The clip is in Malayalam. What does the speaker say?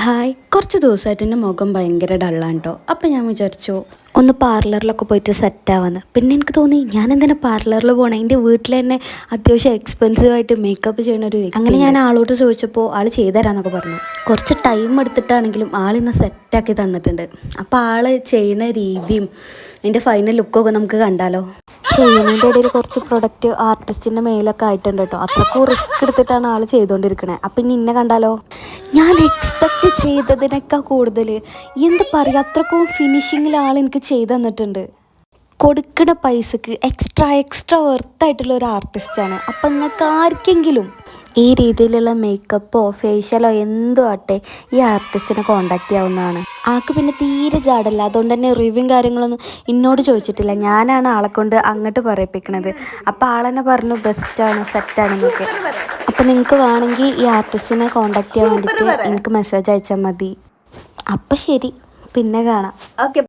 ഹായ്, കുറച്ച് ദിവസമായിട്ട് എൻ്റെ മുഖം ഭയങ്കര ഡള്ളാണ് കേട്ടോ. അപ്പം ഞാൻ വിചാരിച്ചു ഒന്ന് പാർലറിലൊക്കെ പോയിട്ട് സെറ്റാവാന്ന്. പിന്നെ എനിക്ക് തോന്നി ഞാൻ എന്തിനാ പാർലറിൽ പോകണം, എൻ്റെ വീട്ടിൽ തന്നെ അത്യാവശ്യം എക്സ്പെൻസീവായിട്ട് മേക്കപ്പ് ചെയ്യണ ഒരു വ്യക്തി. അങ്ങനെ ഞാൻ ആളോട് ചോദിച്ചപ്പോൾ ആൾ ചെയ്തു തരാമെന്നൊക്കെ പറഞ്ഞു. കുറച്ച് ടൈം എടുത്തിട്ടാണെങ്കിലും ആളിന്ന് സെറ്റാക്കി തന്നിട്ടുണ്ട്. അപ്പോൾ ആൾ ചെയ്യുന്ന രീതിയും അതിൻ്റെ ഫൈനൽ ലുക്കൊക്കെ നമുക്ക് കണ്ടാലോ. ചെയ്യുന്നതിൻ്റെ ഇടയിൽ കുറച്ച് പ്രൊഡക്റ്റ് ആർട്ടിസ്റ്റിൻ്റെ മേലൊക്കെ ആയിട്ടുണ്ട് കേട്ടോ. അത്രക്കും റിസ്ക് എടുത്തിട്ടാണ് ആൾ ചെയ്തുകൊണ്ടിരിക്കണേ. അപ്പം ഇനി ഇന്നെ കണ്ടാലോ, ഞാൻ എക്സ്പെക്റ്റ് ചെയ്തതിനേക്കാൾ കൂടുതൽ എന്താ പറയുക, അത്രക്കും ഫിനിഷിങ്ങിൽ ആൾ എനിക്ക് ചെയ്തു തന്നിട്ടുണ്ട്. കൊടുക്കുന്ന പൈസക്ക് എക്സ്ട്രാ വെർത്തായിട്ടുള്ള ഒരു ആർട്ടിസ്റ്റാണ്. അപ്പം നിങ്ങൾക്ക് ആർക്കെങ്കിലും ഈ രീതിയിലുള്ള മേക്കപ്പോ ഫേഷ്യലോ എന്തോ ആട്ടെ ഈ ആർട്ടിസ്റ്റിനെ കോണ്ടാക്ട് ചെയ്യാവുന്നതാണ്. ആൾക്ക് പിന്നെ തീരെ ജാടല്ല, അതുകൊണ്ട് തന്നെ റിവ്യൂവും കാര്യങ്ങളൊന്നും എന്നോട് ചോദിച്ചിട്ടില്ല. ഞാനാണ് ആളെ കൊണ്ട് അങ്ങോട്ട് പറയിപ്പിക്കണത്. അപ്പോൾ ആളെന്നെ പറഞ്ഞു ബെസ്റ്റാണ്, സെറ്റാണെന്നൊക്കെ. അപ്പോൾ നിങ്ങൾക്ക് വേണമെങ്കിൽ ഈ ആർട്ടിസ്റ്റിനെ കോണ്ടാക്ട് ചെയ്യാൻ വേണ്ടിയിട്ട് എനിക്ക് മെസ്സേജ് അയച്ചാൽ മതി. അപ്പം ശരി, പിന്നെ കാണാം.